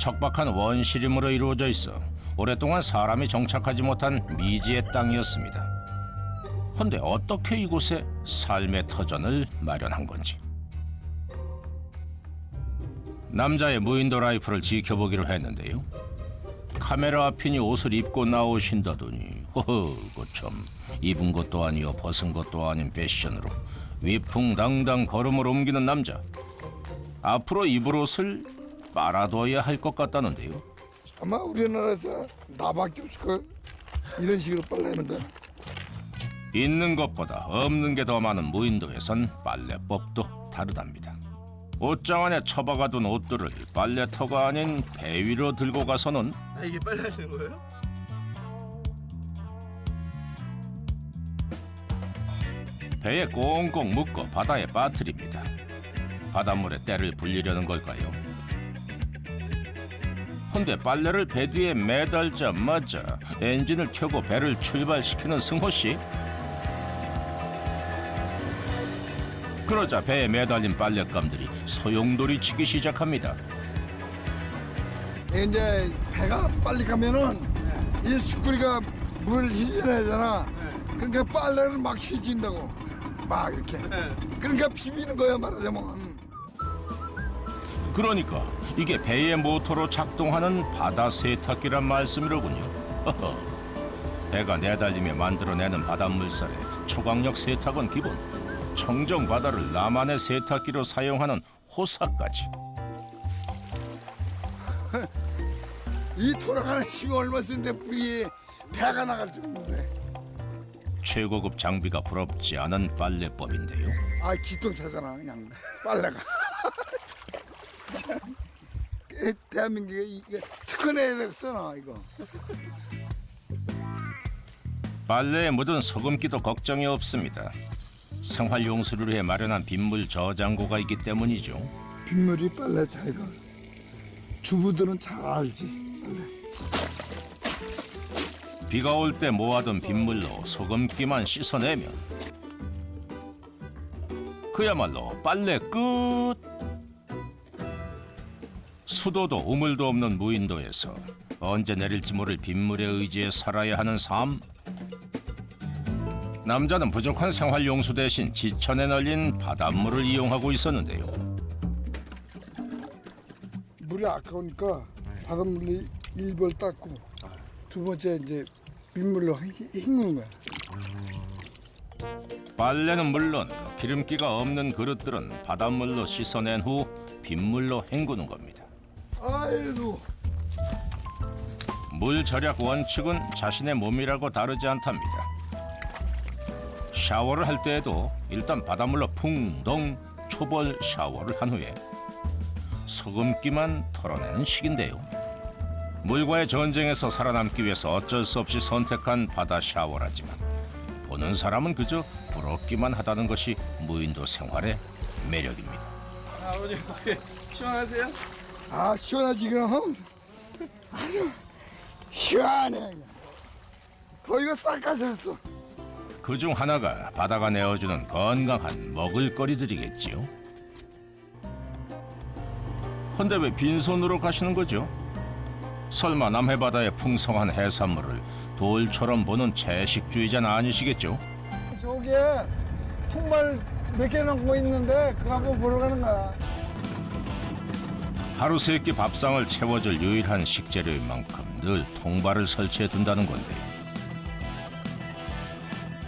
척박한 원시림으로 이루어져 있어 오랫동안 사람이 정착하지 못한 미지의 땅이었습니다. 헌데 어떻게 이곳에 삶의 터전을 마련한 건지. 남자의 무인도 라이프를 지켜보기로 했는데요. 카메라 앞이니 옷을 입고 나오신다더니 허허, 그참 입은 것도 아니요 벗은 것도 아닌 패션으로 위풍당당 걸음을 옮기는 남자. 앞으로 입을 옷을 빨아둬야 할 것 같다는데요. 아마 우리나라에서 나밖에 없을걸. 이런 식으로 빨래하는 거. 있는 것보다 없는 게 더 많은 무인도에선 빨래법도 다르답니다. 옷장 안에 처박아둔 옷들을 빨래터가 아닌 배 위로 들고 가서는 이게 빨리 하시는 거예요? 배에 꽁꽁 묶어 바다에 빠뜨립니다. 바닷물에 때를 불리려는 걸까요? 헌데 빨래를 배 뒤에 매달자마자 엔진을 켜고 배를 출발시키는 승호 씨. 그러자 배에 매달린 빨랫감들이 소용돌이 치기 시작합니다. 이제 배가 빨리 가면은 이 수꾸리가 물을 휘저어내잖아. 그러니까 빨래를 막 휘진다고. 막 이렇게. 그러니까 비비는 거야 말하자면. 그러니까 이게 배의 모터로 작동하는 바다 세탁기란 말씀이로군요. 허허. 배가 내달리며 만들어내는 바닷물살에 초강력 세탁은 기본. 청정 바다를 나만의 세탁기로 사용하는 호사까지. 이 돌아가는 힘이 얼마 쓰는데 우리 배가 나갈 줄 모르네. 최고급 장비가 부럽지 않은 빨래법인데요. 아 기똥차잖아 그냥 빨래가. 참, 대한민국에 이게 특허내야 써나 이거. 빨래에 묻은 소금기도 걱정이 없습니다. 생활용수를 위해 마련한 빗물 저장고가 있기 때문이죠. 빗물이 빨래 차이가 주부들은 잘 알지. 비가 올 때 모아둔 빗물로 소금기만 씻어내면 그야말로 빨래 끝! 수도도 우물도 없는 무인도에서 언제 내릴지 모를 빗물에 의지해 살아야 하는 삶. 남자는 부족한 생활용수 대신 지천에 널린 바닷물을 이용하고 있었는데요. 물이 아까우니까 바닷물로 1벌 닦고 두 번째 이제 빗물로 헹구는 거야. 빨래는 물론 기름기가 없는 그릇들은 바닷물로 씻어낸 후 빗물로 헹구는 겁니다. 아이고. 물 절약 원칙은 자신의 몸이라고 다르지 않답니다. 샤워를 할 때에도 일단 바닷물로 풍덩 초벌 샤워를 한 후에 소금기만 털어내는 식인데요. 물과의 전쟁에서 살아남기 위해서 어쩔 수 없이 선택한 바다 샤워라지만 보는 사람은 그저 부럽기만 하다는 것이 무인도 생활의 매력입니다. 아버님 어떻게 시원하세요? 아 시원하지 그럼. 아주 시원해. 그냥. 거기가 싹가셨어. 그중 하나가 바다가 내어주는 건강한 먹을거리들이겠지요. 헌데 왜 빈손으로 가시는 거죠? 설마 남해바다의 풍성한 해산물을 돌처럼 보는 채식주의자는 아니시겠죠? 저기에 통발 몇 개 남고 있는데 그거 한번 보러 가는 거야. 하루 세 끼 밥상을 채워줄 유일한 식재료인 만큼 늘 통발을 설치해 둔다는 건데요.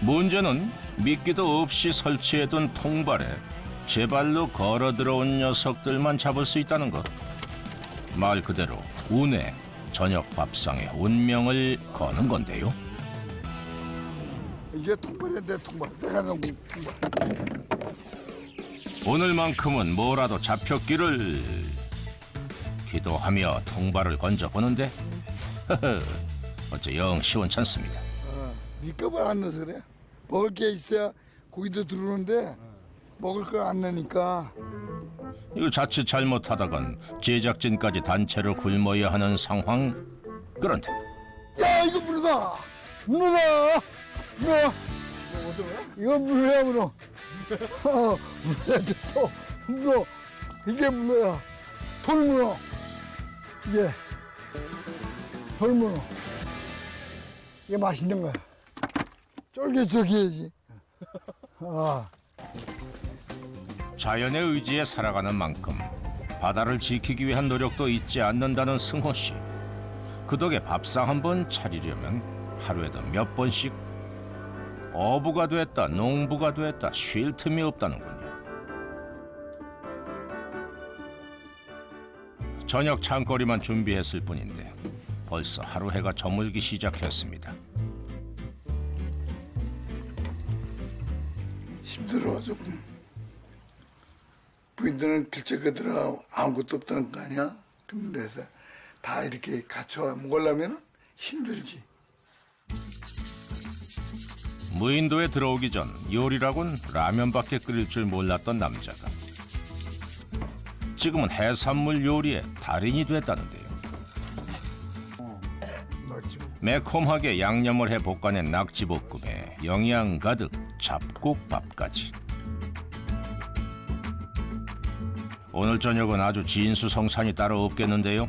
문제는 미끼도 없이 설치해둔 통발에 제 발로 걸어 들어온 녀석들만 잡을 수 있다는 것. 말 그대로 운에 저녁 밥상에 운명을 거는 건데요. 이게 통발인데 통발. 내가 놓은 통발. 오늘만큼은 뭐라도 잡혔기를 기도하며 통발을 건져보는데 어째 영 시원찮습니다. 밑값을 안 넣어서 그래. 먹을 게 있어야 고기도 들어오는데 먹을 거 안 넣으니까. 이거 자칫 잘못하다간 제작진까지 단체로 굶어야 하는 상황. 그런데 야 이거 문어다. 문어다. 문어. 이거 문어야 문어. 문어야 됐어. 문어. 이게 문어야. 돌문어. 이게 돌문어. 이게 맛있는 거야. 쫄깃쫄깃해야지. 아. 자연의 의지에 살아가는 만큼 바다를 지키기 위한 노력도 잊지 않는다는 승호 씨. 그 덕에 밥상 한 번 차리려면 하루에도 몇 번씩 어부가 됐다 농부가 됐다 쉴 틈이 없다는군요. 저녁 찬거리만 준비했을 뿐인데 벌써 하루 해가 저물기 시작했습니다. 힘들어 조금. 부인들은 길째 그들아 아무것도 없다는 거 아니야? 그래서 다 이렇게 갖춰 먹으려면 힘들지. 무인도에 들어오기 전 요리라곤 라면밖에 끓일 줄 몰랐던 남자가 지금은 해산물 요리의 달인이 됐다는데요. 낙지. 매콤하게 양념을 해 볶아낸 낙지볶음에 영양 가득 잡곡밥까지. 오늘 저녁은 아주 진수성찬이 따로 없겠는데요.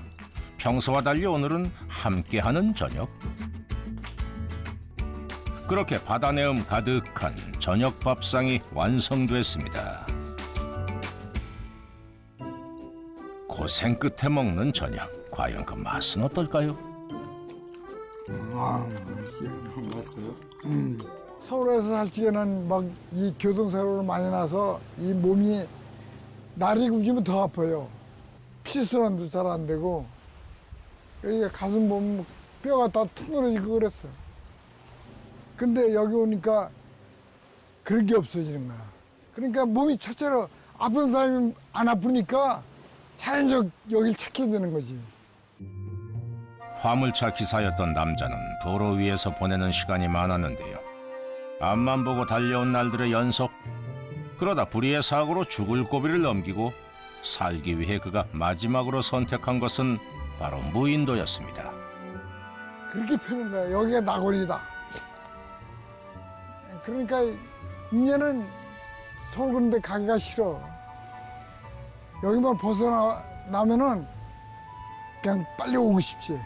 평소와 달리 오늘은 함께하는 저녁. 그렇게 바다 내음 가득한 저녁 밥상이 완성됐습니다. 고생 끝에 먹는 저녁, 과연 그 맛은 어떨까요? 맛있어요? 서울에서 살 적에는 막 이 교통사고를 많이 나서 이 몸이 날이 굽지면 더 아파요. 피순환도 잘 안 되고, 여기가 가슴 보면 뼈가 다 퉁어지고 그랬어요. 근데 여기 오니까 그런 게 없어지는 거야. 그러니까 몸이 첫째로 아픈 사람이 안 아프니까 자연적 여길 찾게 되는 거지. 화물차 기사였던 남자는 도로 위에서 보내는 시간이 많았는데요. 앞만 보고 달려온 날들의 연속. 그러다 불의의 사고로 죽을 고비를 넘기고 살기 위해 그가 마지막으로 선택한 것은 바로 무인도였습니다. 그렇게 펴는 거야. 여기가 낙원이다. 그러니까 이제는 서울 그런 데 가기가 싫어. 여기만 벗어나면은 그냥 빨리 오고 싶지.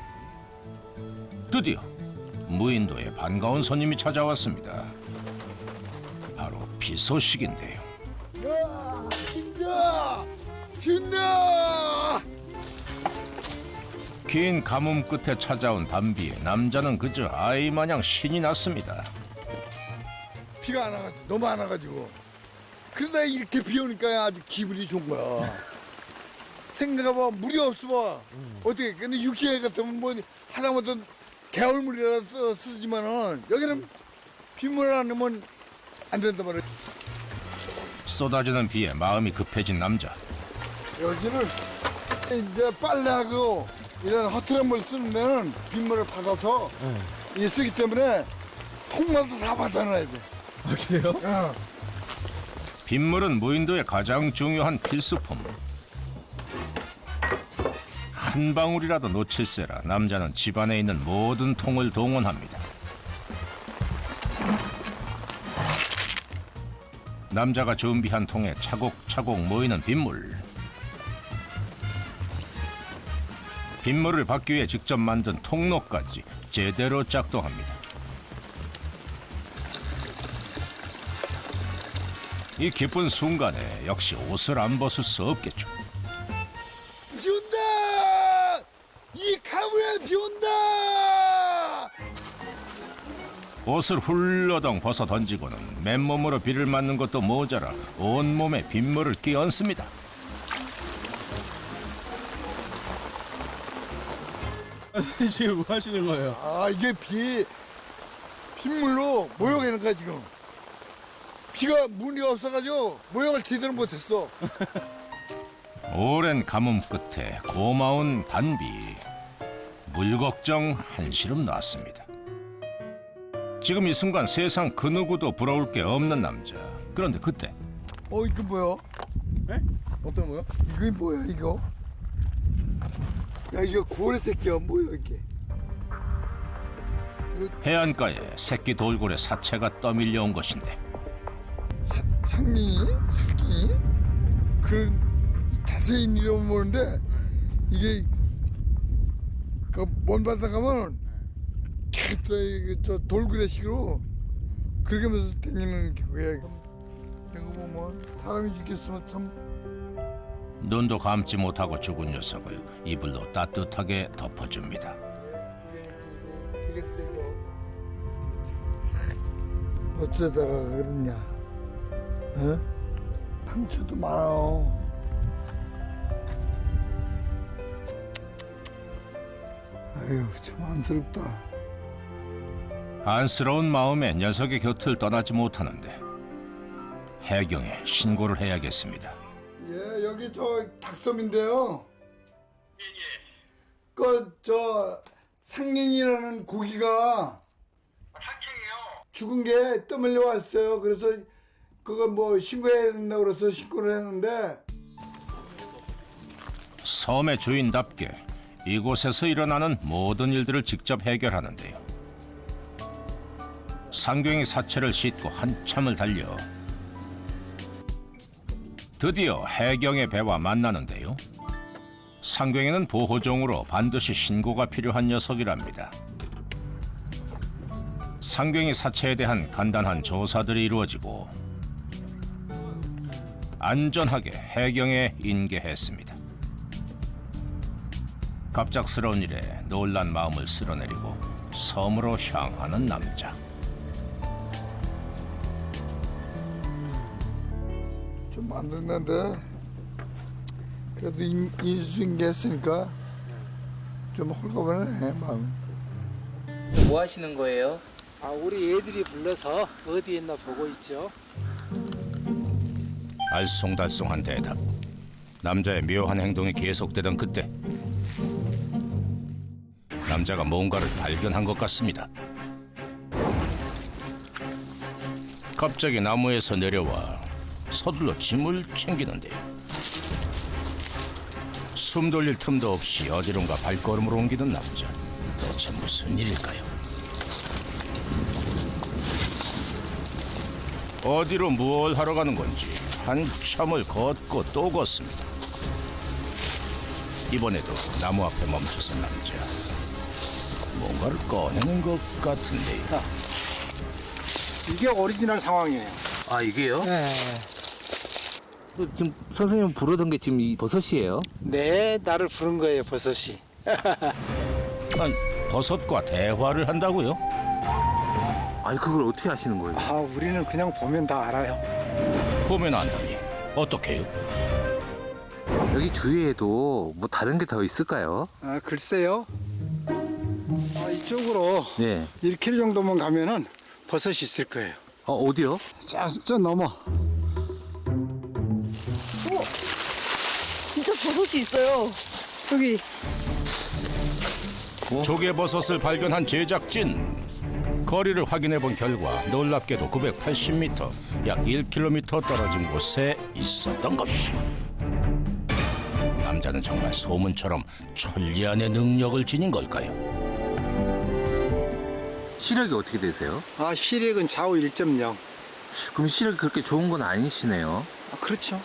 드디어 무인도에 반가운 손님이 찾아왔습니다. 바로 비소식인데요. 야! 빈다! 빈다! 긴 가뭄 끝에 찾아온 밤비에 남자는 그저 아이 마냥 신이 났습니다. 비가 안 와가지고, 너무 안 와가지고. 그러다 이렇게 비 오니까 아주 기분이 좋은 거야. 생각해봐, 물이 없어 봐. 어떻게, 근데 육지에 같으면 뭐, 하다못해 개울물이라도 쓰지만은, 여기는 빗물 안 넣으면 안 된단 말이야. 쏟아지는 비에 마음이 급해진 남자. 여기는 이제 빨래하고 이런 허틀한 물 쓰는 데는 빗물을 받아서 이 쓰기 때문에 통마다 다 받아놔야 돼. 아, 그래요? 어. 빗물은 무인도의 가장 중요한 필수품. 한 방울이라도 놓칠세라 남자는 집안에 있는 모든 통을 동원합니다. 남자가 준비한 통에 차곡차곡 모이는 빗물. 빗물을 받기 위해 직접 만든 통로까지 제대로 작동합니다. 이 기쁜 순간에 역시 옷을 안 벗을 수 없겠죠. 비 온다! 이 가무에 비 온다! 옷을 훌러덩 벗어 던지고는 맨몸으로 비를 맞는 것도 모자라 온몸에 빗물을 끼얹습니다. 지금 뭐 하시는 거예요? 아, 이게 빗물로 모욕하는 거야, 지금. 비가 물이 없어가지고 모욕을 제대로 못했어. 오랜 가뭄 끝에 고마운 단비. 물 걱정 한시름 놨습니다. 지금 이 순간 세상 그 누구도 부러울 게 없는 남자. 그런데 그때 이거 뭐야? 네? 어떤 거요? 이거 뭐야, 이거? 야, 이거 고래 새끼야, 뭐야, 이게? 해안가에 새끼 돌고래 사체가 떠밀려온 것인데 상갱이? 그런 자세히 잃어보는데 이게 그 먼 바다 가면 저 돌그레식으로 그렇게 하면서 다니는 거야. 이거 보면 사람이 죽겠으면 참. 눈도 감지 못하고 죽은 녀석을 이불로 따뜻하게 덮어줍니다. 되겠어 이거. 어쩌다가 그러냐. 어? 상처도 많아. 아유 참 안쓰럽다. 안쓰러운 마음에 녀석의 곁을 떠나지 못하는데 해경에 신고를 해야겠습니다. 예, 여기 저 닭섬인데요. 그 저 상갱이라는 고기가 죽은 게 떠밀려 왔어요. 그래서 그거 뭐 신고해야 된다고 그래서 신고를 했는데 섬의 주인답게 이곳에서 일어나는 모든 일들을 직접 해결하는데요. 상경이 사체를 싣고 한참을 달려 드디어 해경의 배와 만나는데요. 상경이는 보호종으로 반드시 신고가 필요한 녀석이랍니다. 상경이 사체에 대한 간단한 조사들이 이루어지고 안전하게 해경에 인계했습니다. 갑작스러운 일에 놀란 마음을 쓸어내리고 섬으로 향하는 남자. 좀 만든다는데 그래도 인수인계했으니까 좀 홀가분해 마음. 뭐 하시는 거예요? 아, 우리 애들이 불러서 어디 있나 보고 있죠. 알쏭달쏭한 대답. 남자의 묘한 행동이 계속되던 그때 남자가 뭔가를 발견한 것 같습니다. 갑자기 나무에서 내려와 서둘러 짐을 챙기는데요. 숨 돌릴 틈도 없이 어디론가 발걸음을 옮기는 남자. 대체 무슨 일일까요? 어디로 뭘 하러 가는 건지 한참을 걷고 또 걷습니다. 이번에도 나무 앞에 멈춰선 남자. 뭔가를 꺼내는 것 같은데요. 이게 오리지널 상황이에요. 아 이게요? 네. 지금 선생님 부르던 게 지금 이 버섯이에요? 네, 나를 부른 거예요, 버섯이. 아니, 버섯과 대화를 한다고요? 아니 그걸 어떻게 하시는 거예요? 아, 우리는 그냥 보면 다 알아요. 보면 안다니. 어떻게요? 여기 주위에도 뭐 다른 게 더 있을까요? 아, 글쎄요. 아, 이쪽으로 네. 1km 정도만 가면은 버섯이 있을 거예요. 어디요? 저 넘어. 진짜 버섯이 있어요. 여기 조개버섯을 발견한 제작진. 거리를 확인해 본 결과 놀랍게도 980m, 약 1km 떨어진 곳에 있었던 겁니다. 남자는 정말 소문처럼 천리안의 능력을 지닌 걸까요? 시력이 어떻게 되세요? 아, 시력은 좌우 1.0. 그럼 시력이 그렇게 좋은 건 아니시네요. 아, 그렇죠.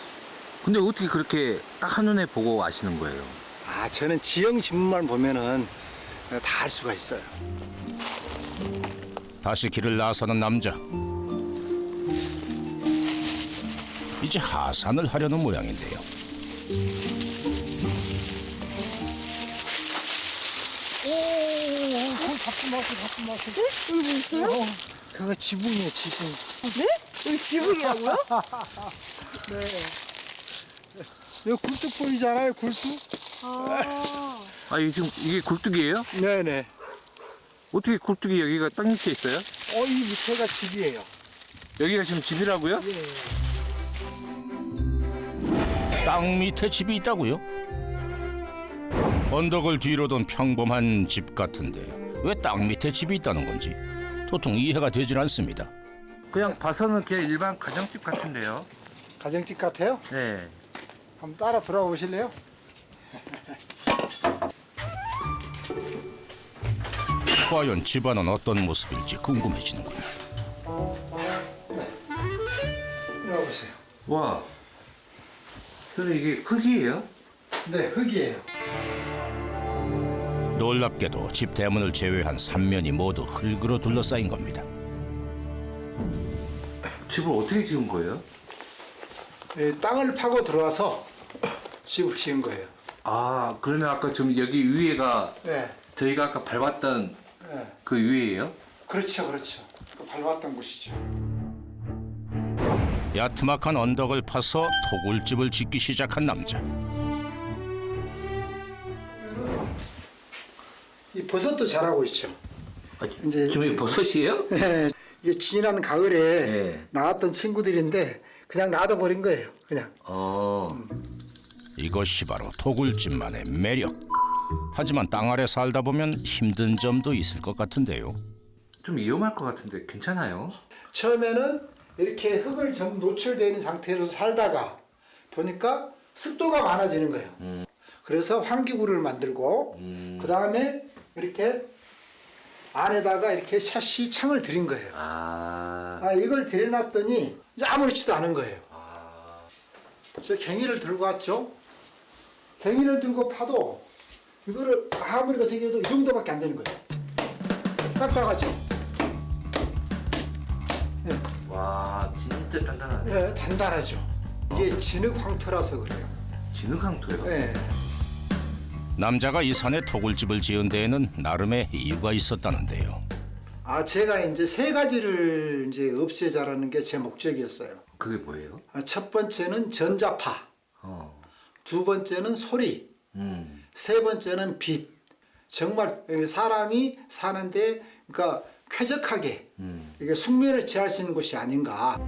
근데 어떻게 그렇게 딱 한눈에 보고 아시는 거예요? 아, 저는 지형 지문만 보면은 다 알 수가 있어요. 다시 길을 나서는 남자. 이제 하산을 하려는 모양인데요. 여기 뭐 있어요? 그거 지붕이에요, 지붕. 네? 여기 지붕이라고요? 여기 굴뚝 보이잖아요, 굴뚝. 아 이게 지금 이게 굴뚝이에요? 네네. 어떻게 굴뚝이 여기가 땅 밑에 있어요? 이 밑에가 집이에요. 여기가 지금 집이라고요? 땅 밑에 집이 있다고요? 언덕을 뒤로 둔 평범한 집 같은데 왜 땅 밑에 집이 있다는 건지 도통 이해가 되질 않습니다. 그냥 봐서는 그냥 일반 가정집 같은데요. 가정집 같아요? 네. 한번 따라 들어가 보실래요? 과연 집안은 어떤 모습일지 궁금해지는군요. 들어가 보세요. 와. 근데 이게 흙이에요? 네, 흙이에요. 놀랍게도 집 대문을 제외한 3면이 모두 흙으로 둘러싸인 겁니다. 집을 어떻게 지은 거예요? 땅을 파고 들어와서 집을 지은 거예요. 아, 그러면 아까 지금 여기 위에가 네. 저희가 아까 밟았던 네. 그 위에예요? 그렇죠, 그렇죠. 그 밟았던 곳이죠. 야트막한 언덕을 파서 토굴집을 짓기 시작한 남자. 이 버섯도 자라고 있죠. 이제 지금 이게 버섯이에요? 네, 이게 지난 가을에 네. 나왔던 친구들인데 그냥 놔둬버린 거예요. 그냥. 이것이 바로 토굴집만의 매력. 하지만 땅 아래 살다 보면 힘든 점도 있을 것 같은데요. 좀 위험할 것 같은데 괜찮아요? 처음에는 이렇게 흙을 전부 노출되어 있는 상태로 살다가 보니까 습도가 많아지는 거예요. 그래서 환기구를 만들고 그 다음에 이렇게 안에다가 이렇게 샤시 창을 들인 거예요. 이걸 들여놨더니 이제 아무렇지도 않은 거예요. 그래서 갱이를 들고 왔죠. 갱이를 들고 파도 이거를 아무리 거세게도 이 정도밖에 안 되는 거예요. 딱딱하죠. 와, 진짜 단단하네. 네, 단단하죠. 이게 진흙 황토라서 그래요. 진흙항토요? 네. 남자가 이 산에 토굴집을 지은 데에는 나름의 이유가 있었다는데요. 제가 이제 세 가지를 이제 없애자라는 게 제 목적이었어요. 그게 뭐예요? 첫 번째는 전자파, 두 번째는 소리, 세 번째는 빛. 정말 사람이 사는데 그러니까 쾌적하게 이게 숙면을 취할 수 있는 곳이 아닌가.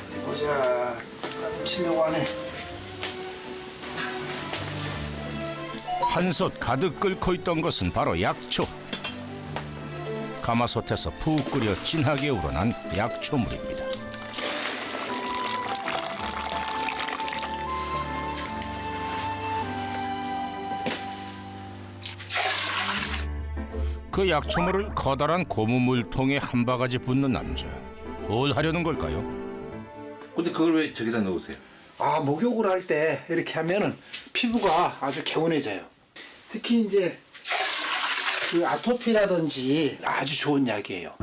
어디 보자. 치명하네. 한솥 가득 끓고 있던 것은 바로 약초. 가마솥에서 푹 끓여 진하게 우러난 약초물입니다. 그 약초물을 커다란 고무 물통에 한 바가지 붓는 남자. 뭘 하려는 걸까요? 근데 그걸 왜 저기다 넣으세요? 목욕을 할 때 이렇게 하면은 피부가 아주 개운해져요. 특히 이제 그 아토피라든지 아주 좋은 약이에요.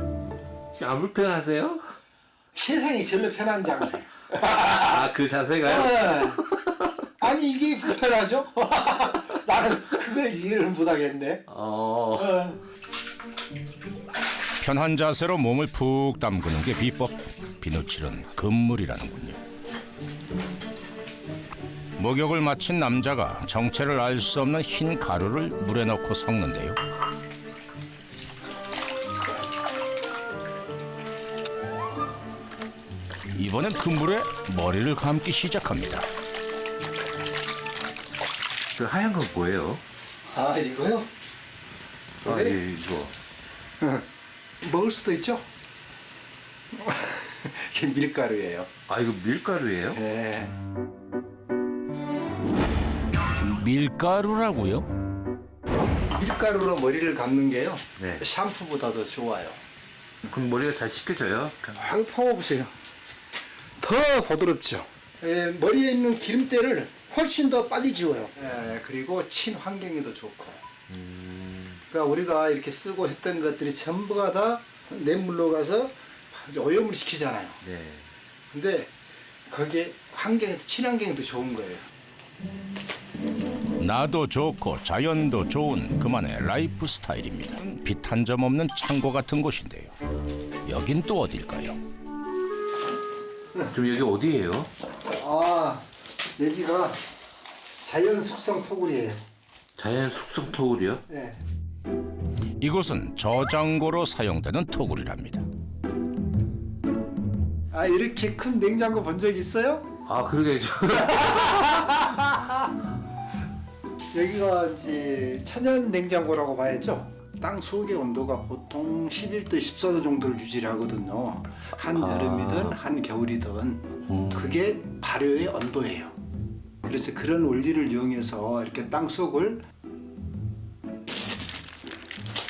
안 불편하세요? 세상이 제일 편한 장세. 그 자세가요? 아니 이게 불편하죠? 나는 그걸 이해를 못하겠네. 편한 자세로 몸을 푹 담그는 게 비법. 비누칠은 금물이라는군요. 목욕을 마친 남자가 정체를 알 수 없는 흰 가루를 물에 넣고 섞는데요. 이번엔 그 물에 머리를 감기 시작합니다. 그 하얀 건 뭐예요? 이거요? 예, 이거. 먹을 수도 있죠? 이게 밀가루예요. 이거 밀가루예요? 네. 밀가루라고요? 밀가루로 머리를 감는 게요. 네. 샴푸보다 더 좋아요. 그럼 머리가 잘 씻겨져요? 퍼보세요. 더 부드럽죠. 머리에 있는 기름때를 훨씬 더 빨리 지워요. 그리고 친환경에도 좋고. 그러니까 우리가 이렇게 쓰고 했던 것들이 전부가 다 냇물로 가서 오염을 시키잖아요. 네. 근데 거기에 환경에도 친환경에도 좋은 거예요. 나도 좋고 자연도 좋은 그만의 라이프 스타일입니다. 빛 한 점 없는 창고 같은 곳인데요. 여긴 또 어딜까요? 그럼 여기 어디예요? 여기가 자연 숙성 토굴이에요. 자연 숙성 토굴이요? 네. 이곳은 저장고로 사용되는 토굴이랍니다. 이렇게 큰 냉장고 본 적 있어요? 그러게. 여기가 이제 천연 냉장고라고 봐야죠. 땅 속의 온도가 보통 11도, 14도 정도를 유지를 하거든요. 한여름이든 한겨울이든 그게 발효의 온도예요. 그래서 그런 원리를 이용해서 이렇게 땅 속을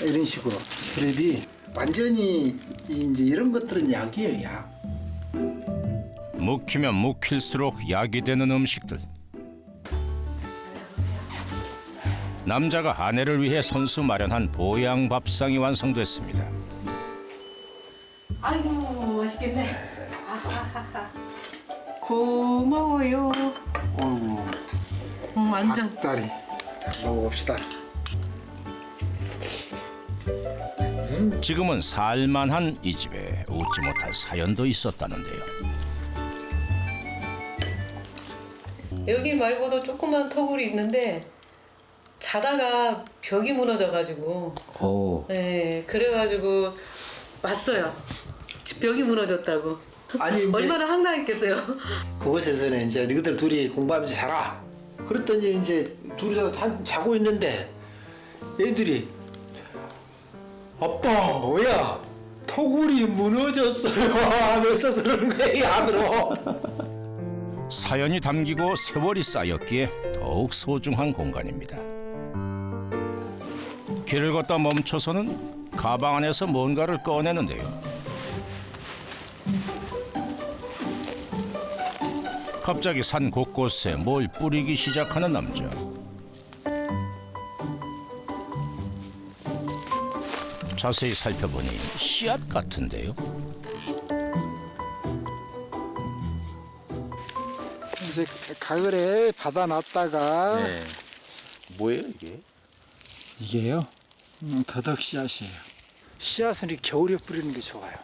이런 식으로 그래비 완전히 이제 이런 것들은 약이에요, 약. 묵히면 묵힐수록 약이 되는 음식들. 남자가 아내를 위해 손수 마련한 보양 밥상이 완성됐습니다. 아이고 맛있겠네. 아하하하. 고마워요. 어우, 완전. 닭다리 먹어봅시다. 지금은 살만한 이 집에 웃지 못할 사연도 있었다는데요. 여기 말고도 조그만 터굴이 있는데 자다가 벽이 무너져가지고 오. 네 그래가지고 왔어요. 벽이 무너졌다고. 아니 이제 얼마나 황당했겠어요. 그곳에서는 이제 너희들 둘이 공부하면서 자라. 그랬더니 이제 둘이서 자고 있는데 애들이 아빠 뭐야 토굴이 무너졌어요 하면서 그러는 거야 이 안으로. 사연이 담기고 세월이 쌓였기에 더욱 소중한 공간입니다. 길을 걷다 멈춰서는 가방 안에서 뭔가를 꺼내는데요. 갑자기 산 곳곳에 뭘 뿌리기 시작하는 남자. 자세히 살펴보니 씨앗 같은데요. 이제 가을에 받아놨다가 네. 뭐예요 이게? 이게요 더덕 씨앗이에요. 씨앗은 이렇게 겨울에 뿌리는 게 좋아요.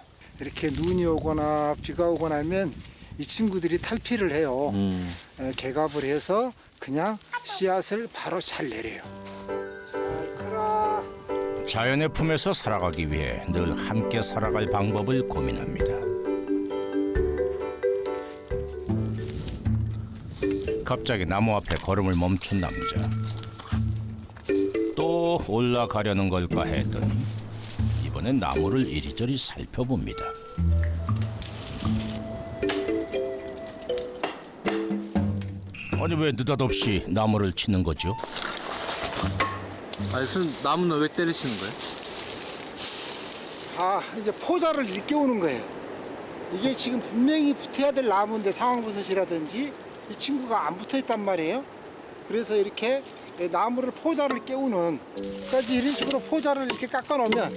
이렇게 눈이 오거나 비가 오거나 하면 이 친구들이 탈피를 해요. 개갑을 해서 그냥 씨앗을 바로 잘 내려요. 잘 커라. 자연의 품에서 살아가기 위해 늘 함께 살아갈 방법을 고민합니다. 갑자기 나무 앞에 걸음을 멈춘 남자. 또 올라가려는 걸까 했더니 이번엔 나무를 이리저리 살펴봅니다. 아니 왜 느닷없이 나무를 치는 거죠? 아니 선생님 나무는 왜 때리시는 거예요? 아 이제 포자를 일깨우는 거예요. 이게 지금 분명히 붙어야 될 나무인데 상황버섯이라든지 이 친구가 안 붙어 있단 말이에요. 그래서 이렇게 나무를 포자를 깨우는 까지 이런 식으로 포자를 이렇게 깎아 놓으면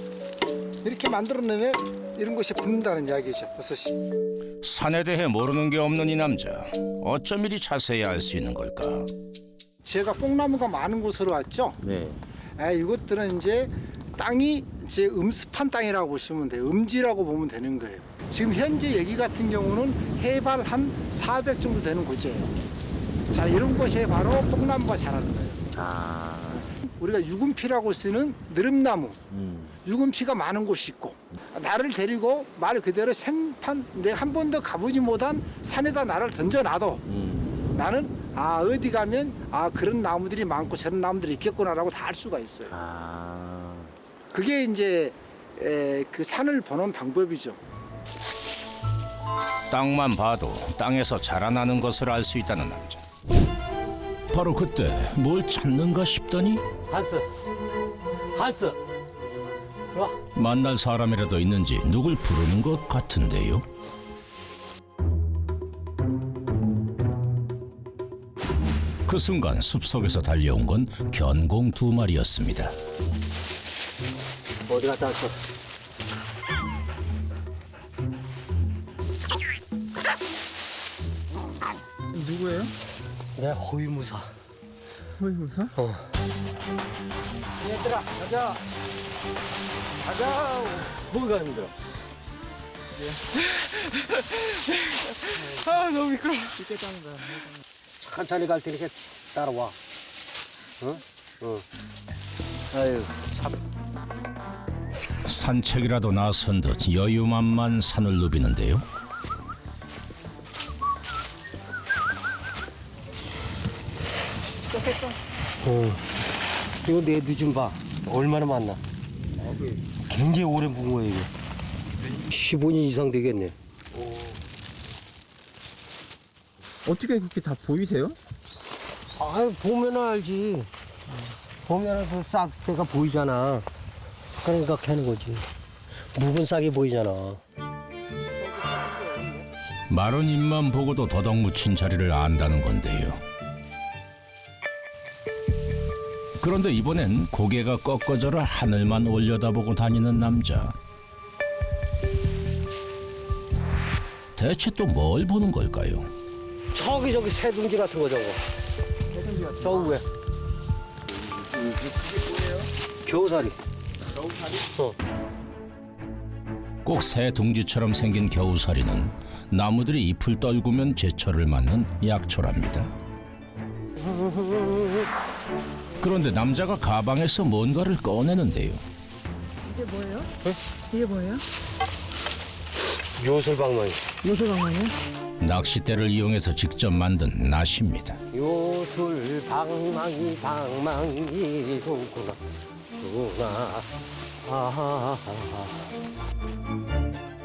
이렇게 만들어 놓으면 이런 것이 붙는다는 이야기죠. 버섯이. 산에 대해 모르는 게 없는 이 남자. 어쩜 이리 자세히 알 수 있는 걸까? 제가 뽕나무가 많은 곳으로 왔죠. 네. 이것들은 이제 땅이 이제 음습한 땅이라고 보시면 돼요. 음지라고 보면 되는 거예요. 지금 현재 여기 같은 경우는 해발 한 400 정도 되는 곳이에요. 자, 이런 곳에 바로 뽕나무가 자라는 거예요. 아. 우리가 유금피라고 쓰는 느릅나무, 유금피가 많은 곳이 있고, 나를 데리고 말 그대로 생판, 내가 한 번도 가보지 못한 산에다 나를 던져놔도 나는 어디 가면 그런 나무들이 많고 저런 나무들이 있겠구나라고 다 알 수가 있어요. 아. 그게 이제 그 산을 보는 방법이죠. 땅만 봐도 땅에서 자라나는 것을 알 수 있다는 남자. 바로 그때 뭘 찾는가 싶더니 한스 만날 사람이라도 있는지 누굴 부르는 것 같은데요. 그 순간 숲속에서 달려온 건 견공 2마리였습니다. 어디 갔다 왔어? 누구예요? 내가 호위무사. 호위무사? 얘들아 가자. 뭐가 힘들어? 너무 미끄러. 천천히 갈 테니까 따라와. 아유 참. 산책이라도 나선 듯 여유만만 산을 누비는데요. 이거 내 늦은 봐. 얼마나 많나? 굉장히 오래 묵은 거야 이게. 15년 이상 되겠네. 어떻게 그렇게 다 보이세요? 아 보면 알지. 보면 그 싹대가 보이잖아. 그러니까 캐는 거지. 묵은 싹이 보이잖아. 마른 잎만 보고도 더덕 묻힌 자리를 안다는 건데요. 그런데 이번엔 고개가 꺾어져라 하늘만 올려다보고 다니는 남자. 대체 또 뭘 보는 걸까요? 저기 새둥지 같은 거 저거. 저 위에. 겨우살이. 꼭 새 둥지처럼 생긴 겨우살이는 나무들이 잎을 떨구면 제철을 맞는 약초랍니다. 그런데 남자가 가방에서 뭔가를 꺼내는데요. 이게 뭐예요? 이게 뭐예요? 요술방망이. 요술방망이요? 낚싯대를 이용해서 직접 만든 낫입니다. 요술방망이 좋구나. 아하하하.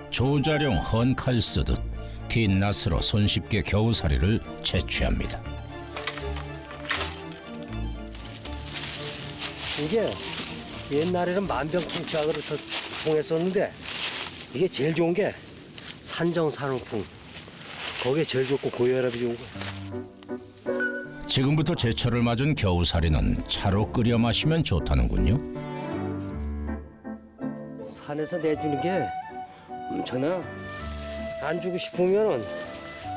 조자룡 헌칼 쓰듯 긴 낫으로 손쉽게 겨우살이를 채취합니다. 이게 옛날에는 만병통치약으로 통했었는데 이게 제일 좋은 게 산정산후풍. 거기에 제일 좋고 고혈압이 좋은 거야. 지금부터 제철을 맞은 겨우살이는 차로 끓여 마시면 좋다는군요. 산에서 내주는 게 엄청나. 안 주고 싶으면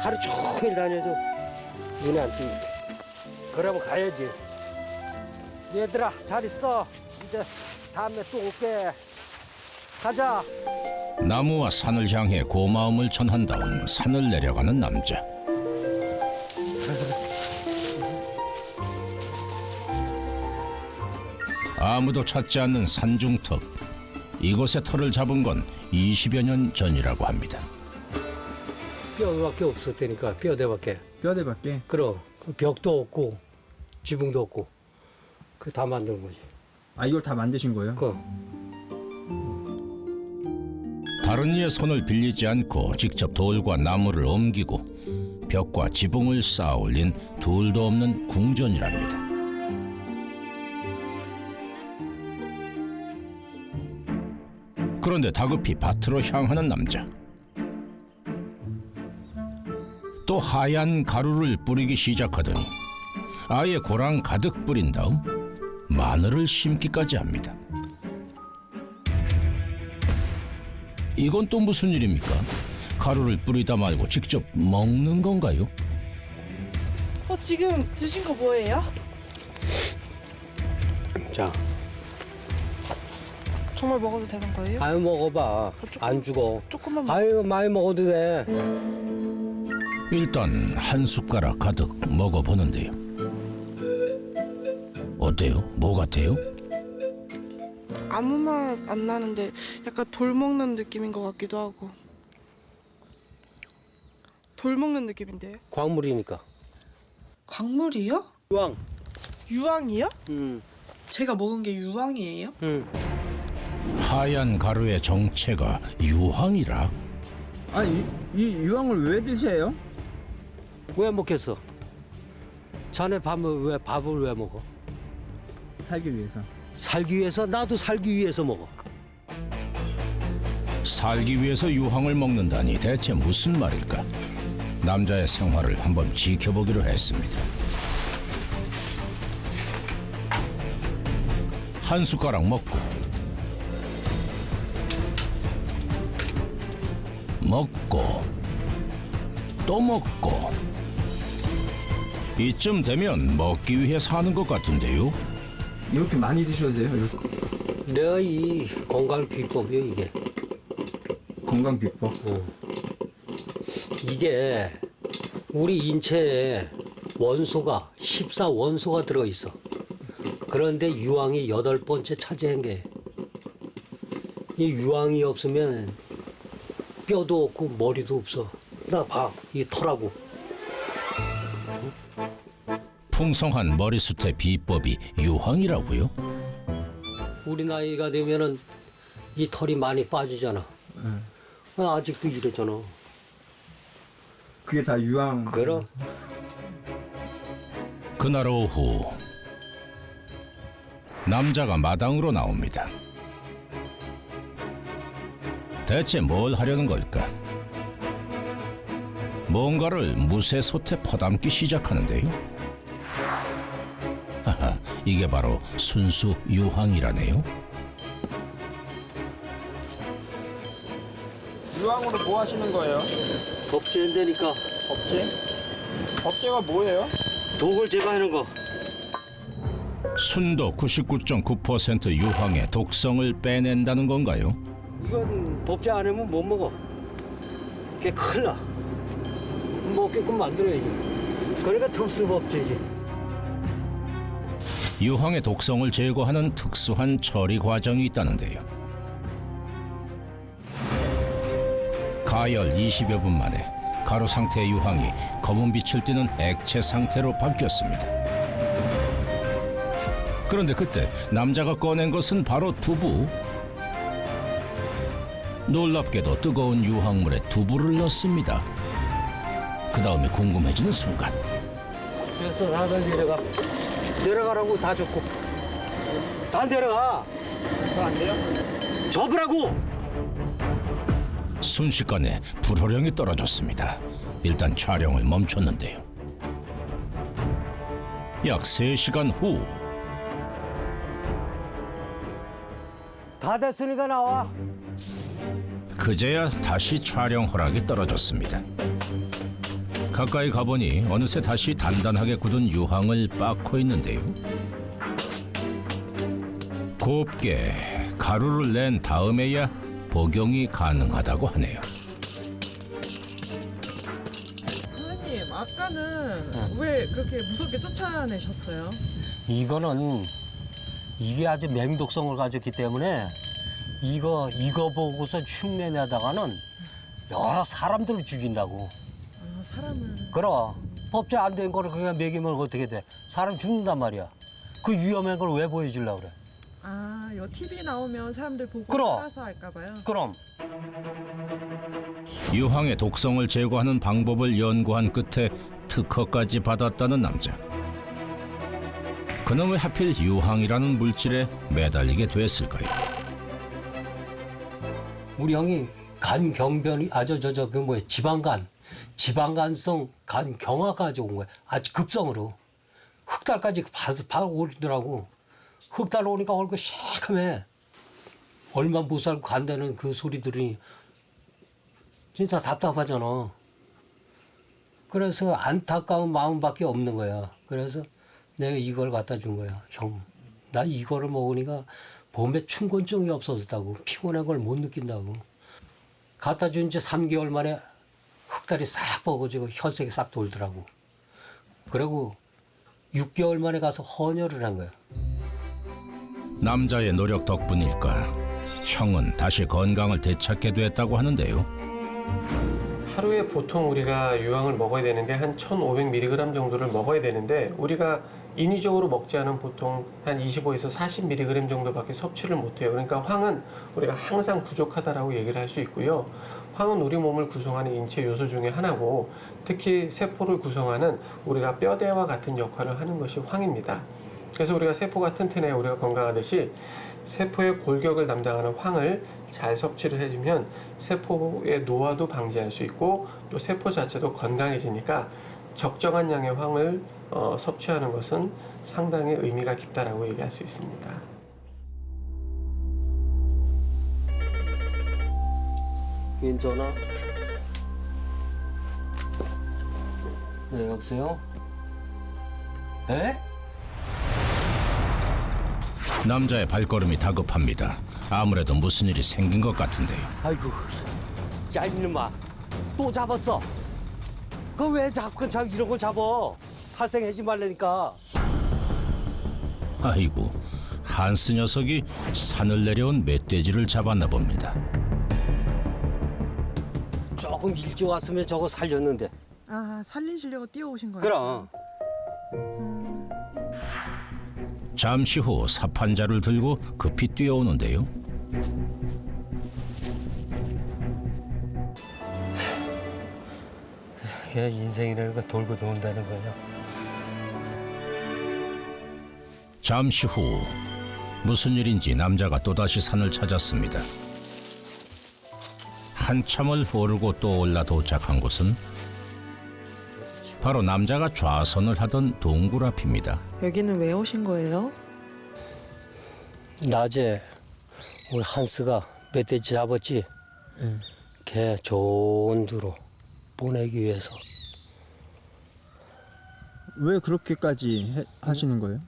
하루 종일 다녀도 눈에 안 띄고. 그러면 가야지. 얘들아 잘 있어. 이제 다음에 또 올게. 가자. 나무와 산을 향해 고마움을 전한 다음 산을 내려가는 남자. 아무도 찾지 않는 산중턱. 이곳에 터를 잡은 건 20여 년 전이라고 합니다. 뼈밖에 없었다니까. 뼈대밖에. 뼈대밖에. 그럼 벽도 없고 지붕도 없고 그 다 만든 거지. 아 이걸 다 만드신 거예요? 그 다른 이의 손을 빌리지 않고 직접 돌과 나무를 옮기고 벽과 지붕을 쌓아 올린 둘도 없는 궁전이랍니다. 그런데 다급히 밭으로 향하는 남자. 또 하얀 가루를 뿌리기 시작하더니 아예 고랑 가득 뿌린 다음 마늘을 심기까지 합니다. 이건 또 무슨 일입니까? 가루를 뿌리다 말고 직접 먹는 건가요? 지금 드신 거 뭐예요? 자, 정말 먹어도 되는 거예요? 아유 먹어봐. 안 죽어. 조금만 먹... 아유 많이 먹어도 돼. 일단 한 숟가락 가득 먹어보는데요. 어때요? 뭐 같아요? 아무 맛 안 나는데 약간 돌 먹는 느낌인 것 같기도 하고. 돌 먹는 느낌인데요? 광물이니까. 광물이요? 유황. 유황이요? 음. 제가 먹은 게 유황이에요? 하얀 가루의 정체가 유황이라? 아니 이 유황을 왜 드세요? 왜 먹겠어? 자네 밥을 왜 먹어? 살기 위해서. 살기 위해서? 나도 살기 위해서 먹어. 살기 위해서 유황을 먹는다니 대체 무슨 말일까? 남자의 생활을 한번 지켜보기로 했습니다. 한 숟가락 먹고 또 먹고 이쯤 되면 먹기 위해 사는 것 같은데요? 이렇게 많이 드셔도 돼요? 내가 이 건강 비법이요 이게. 건강 비법. 이게 우리 인체에 원소가 14원소가 들어있어. 그런데 유황이 8번째 차지한 게. 이 유황이 없으면 뼈도 없고 머리도 없어. 나 봐, 이 털하고. 풍성한 머리숱의 비법이 유황이라고요? 우리 나이가 되면은 이 털이 많이 빠지잖아. 아직도 이러잖아. 그게 다 유황. 그럼 그날 오후 남자가 마당으로 나옵니다. 대체 뭘 하려는 걸까? 뭔가를 무쇠솥에 퍼담기 시작하는데요. 하하, 이게 바로 순수 유황이라네요. 유황으로 뭐 하시는 거예요? 법제인데니까. 법제? 법제가 뭐예요? 독을 제거하는 거. 순도 99.9% 유황의 독성을 빼낸다는 건가요? 이건 법제 안 하면 못 먹어. 그게 큰일 나. 먹게끔 만들어야지. 그러니까 특수 법제지. 유황의 독성을 제거하는 특수한 처리 과정이 있다는데요. 가열 20여 분 만에 가루 상태의 유황이 검은 빛을 띠는 액체 상태로 바뀌었습니다. 그런데 그때 남자가 꺼낸 것은 바로 두부. 놀랍게도 뜨거운 유황물에 두부를 넣습니다. 그 다음에 궁금해지는 순간 그래서 나를 내려가. 내려가라고 다 줬고. 다 내려가. 그거 안 돼요? 접으라고. 순식간에 불호령이 떨어졌습니다. 일단 촬영을 멈췄는데요. 약 3시간 후 다 됐으니까 나와. 그제야 다시 촬영 허락이 떨어졌습니다. 가까이 가보니 어느새 다시 단단하게 굳은 유황을 빻고 있는데요. 곱게 가루를 낸 다음에야 복용이 가능하다고 하네요. 선생님, 아까는 왜 그렇게 무섭게 쫓아내셨어요? 이거는 이게 아주 맹독성을 가졌기 때문에 이거 보고서 흉내내다가는 여러 사람들을 죽인다고. 아, 사람을. 그럼 법제 안 된 거를 그냥 먹이면 어떻게 돼? 사람 죽는단 말이야. 그 위험한 걸 왜 보여주려고 그래? 아, 요 TV 나오면 사람들 보고 그럼. 따라서 할까 봐요. 그럼 유황의 독성을 제거하는 방법을 연구한 끝에 특허까지 받았다는 남자. 그는 왜 하필 유황이라는 물질에 매달리게 됐을까요? 우리 형이 간 병변이 그 뭐야 지방간성 간 경화까지 온 거야. 아주 급성으로 흑달까지 바로 오르더라고. 흑달 오니까 얼굴 시커매. 얼마 못 살고 간다는 그 소리 들으니 진짜 답답하잖아. 그래서 안타까운 마음밖에 없는 거야. 그래서 내가 이걸 갖다 준 거야. 형, 나 이거를 먹으니까 몸에 충곤증이 없어졌다고. 피곤한 걸 못 느낀다고. 갖다 준 지 3개월 만에 흑달이 싹 먹어지고 혈색이 싹 돌더라고. 그리고 6개월 만에 가서 헌혈을 한 거야. 남자의 노력 덕분일까 형은 다시 건강을 되찾게 됐다고 하는데요. 하루에 보통 우리가 유황을 먹어야 되는 게 한 1,500mg 정도를 먹어야 되는데 우리가 인위적으로 먹지 않으면 보통 한 25에서 40mg 정도밖에 섭취를 못해요. 그러니까 황은 우리가 항상 부족하다라고 얘기를 할 수 있고요. 황은 우리 몸을 구성하는 인체 요소 중에 하나고 특히 세포를 구성하는 우리가 뼈대와 같은 역할을 하는 것이 황입니다. 그래서 우리가 세포가 튼튼해야 우리가 건강하듯이 세포의 골격을 담당하는 황을 잘 섭취를 해주면 세포의 노화도 방지할 수 있고 또 세포 자체도 건강해지니까 적정한 양의 황을 섭취하는 것은 상당히 의미가 깊다라고 얘기할 수 있습니다. 괜찮아? 네, 여보세요? 에? 남자의 발걸음이 다급합니다. 아무래도 무슨 일이 생긴 것 같은데요. 아이고, 야 이놈아, 또 잡았어. 그거 왜 자꾸 이런 걸 잡어? 살생하지 말라니까. 아이고, 한스 녀석이 산을 내려온 멧돼지를 잡았나 봅니다. 조금 일찍 왔으면 저거 살렸는데. 아, 살리시려고 뛰어오신 거예요? 그럼. 잠시 후 사판자를 들고 급히 뛰어오는데요. 그냥 인생이라는 거 돌고 돈다는 거냐. 잠시 후 무슨 일인지 남자가 또다시 산을 찾았습니다. 한참을 오르고 또 올라 도착한 곳은 바로 남자가 좌선을 하던 동굴 앞입니다. 여기는 왜 오신 거예요? 낮에 우리 한스가 멧돼지 잡았지. 걔 좋은 데로 보내기 위해서. 왜 그렇게까지 하시는 거예요?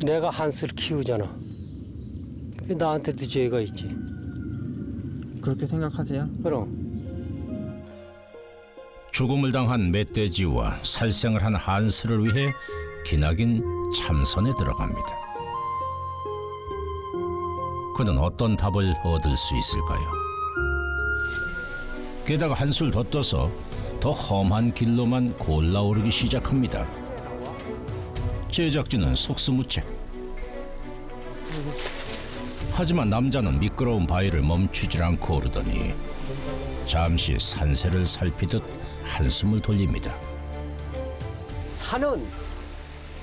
내가 한스를 키우잖아. 그게 나한테도 죄가 있지. 그렇게 생각하세요? 그럼. 죽음을 당한 멧돼지와 살생을 한 한스를 위해 기나긴 참선에 들어갑니다. 그는 어떤 답을 얻을 수 있을까요? 게다가 한술 더 떠서 더 험한 길로만 골라오르기 시작합니다. 제작진은 속수무책. 하지만 남자는 미끄러운 바위를 멈추질 않고 오르더니 잠시 산세를 살피듯 한숨을 돌립니다. 산은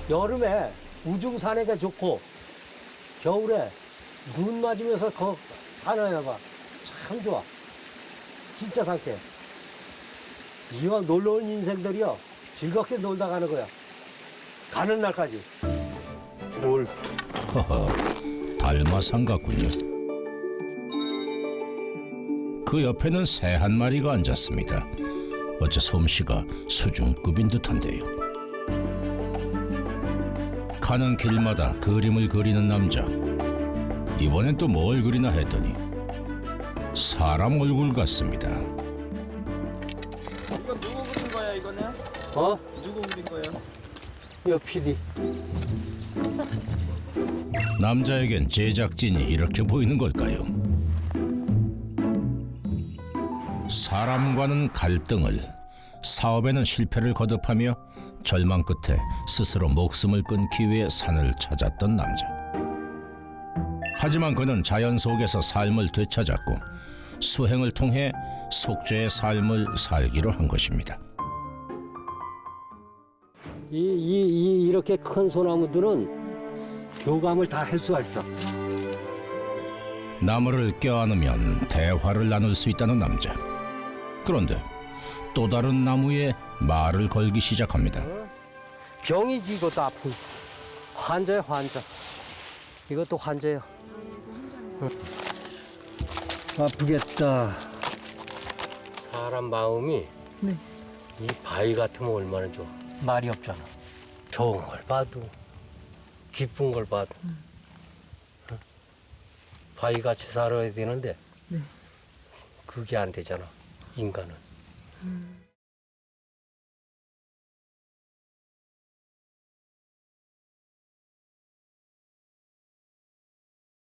여름에 우중산에가 좋고 겨울에 눈 맞으면서 그 산을 해봐. 참 좋아. 진짜 상쾌해. 이왕 놀러 온 인생들이요. 즐겁게 놀다 가는 거야. 가는 날까지. 뭘. 허허, 달마상 같군요. 그 옆에는 새 한 마리가 앉았습니다. 어째 솜씨가 수준급인 듯한데요. 가는 길마다 그림을 그리는 남자. 이번엔 또 뭘 그리나 했더니 사람 얼굴 같습니다. 이건 누구 그린 거예요, 이거는? 어? 누구 그린 거예요? 여 PD. 남자에겐 제작진이 이렇게 보이는 걸까요? 사람과는 갈등을, 사업에는 실패를 거듭하며 절망 끝에 스스로 목숨을 끊기 위해 산을 찾았던 남자. 하지만 그는 자연 속에서 삶을 되찾았고 수행을 통해 속죄의 삶을 살기로 한 것입니다. 이렇게 큰 소나무들은 교감을 다 할 수가 있어. 나무를 껴안으면 대화를 나눌 수 있다는 남자. 그런데 또 다른 나무에 말을 걸기 시작합니다. 병이지 이것도 아픈. 환자야 환자. 이것도 환자야. 아프겠다. 사람 마음이 네. 이 바위 같으면 얼마나 좋아. 말이 없잖아. 좋은 걸 봐도 기쁜 걸 봐도 바위같이 살아야 되는데 네. 그게 안 되잖아 인간은.